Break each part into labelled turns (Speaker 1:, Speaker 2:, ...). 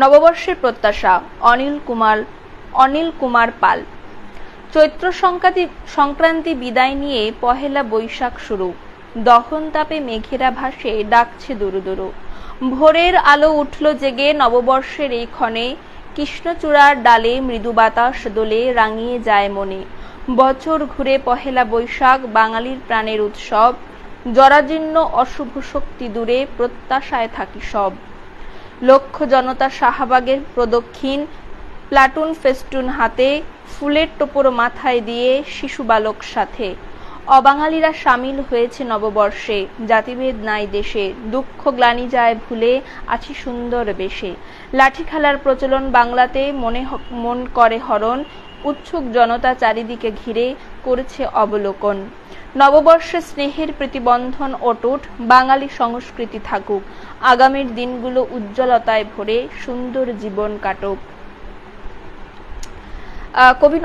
Speaker 1: নববর্ষের প্রত্যাশা অনিল কুমার পাল। চৈত্র সংক্রান্তি বিদায় নিয়ে পহেলা বৈশাখ শুরু। দহন তাপে মেঘেরা ভাসে ডাকছে দুরু দুরু। ভোরের আলো উঠল জেগে নববর্ষের এই ক্ষণে। কৃষ্ণচূড়ার ডালে মৃদু বাতাস দোলে রাঙিয়ে যায় মনে। বছর ঘুরে পহেলা বৈশাখ বাঙালির প্রাণের উৎসব। জরাজীর্ণ অশুভ শক্তি দূরে প্রত্যাশায় থাকি সব। লক্ষ জনতা শাহবাগের প্রদক্ষিণ, প্লাটুন ফেস্টুন হাতে, ফুলের টোপর মাথায় দিয়ে শিশু বালক সাথে। অবাঙালিরা সামিল হয়েছে নববর্ষে, জাতিভেদ নাই দেশে। দুঃখ গ্লানি যায় ভুলে, আছি সুন্দর বেশে। লাঠি খেলার প্রচলন বাংলাতে, মন করে হরণ। উৎসুক জনতা চারিদিকে ঘিরে করেছে অবলোকন। নববর্ষে স্নেহের প্রতিবন্ধন অটুট, বাঙালি সংস্কৃতি থাকুক। আগামীর দিনগুলো উজ্জ্বলতায় ভরে সুন্দর জীবন কাটুক। কবি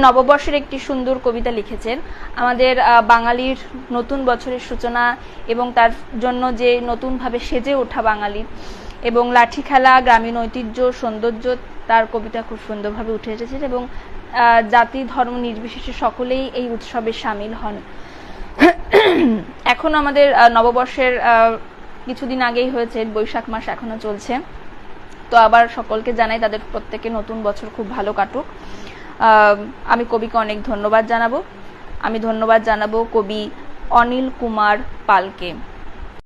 Speaker 1: নববর্ষের একটি সুন্দর কবিতা লিখেছেন। আমাদের বাঙালির নতুন বছরের সূচনা এবং তার জন্য যে নতুনভাবে সেজে ওঠা বাঙালি এবং লাঠি খেলা, গ্রামীণ ঐতিহ্য, সৌন্দর্য, তার কবিতা খুব সুন্দরভাবে উঠে এসেছে এবং জাতি ধর্ম নির্বিশেষে সকলেই এই উৎসবে সামিল হন। এখন আমাদের নববর্ষের কিছুদিন আগেই হয়েছে, বৈশাখ মাস এখনো চলছে। তো আবার সকলকে জানাই তাদের প্রত্যেকে নতুন বছর খুব ভালো কাটুক। আমি কবিকে অনেক ধন্যবাদ জানাবো। কবি অনিল কুমার পালকে।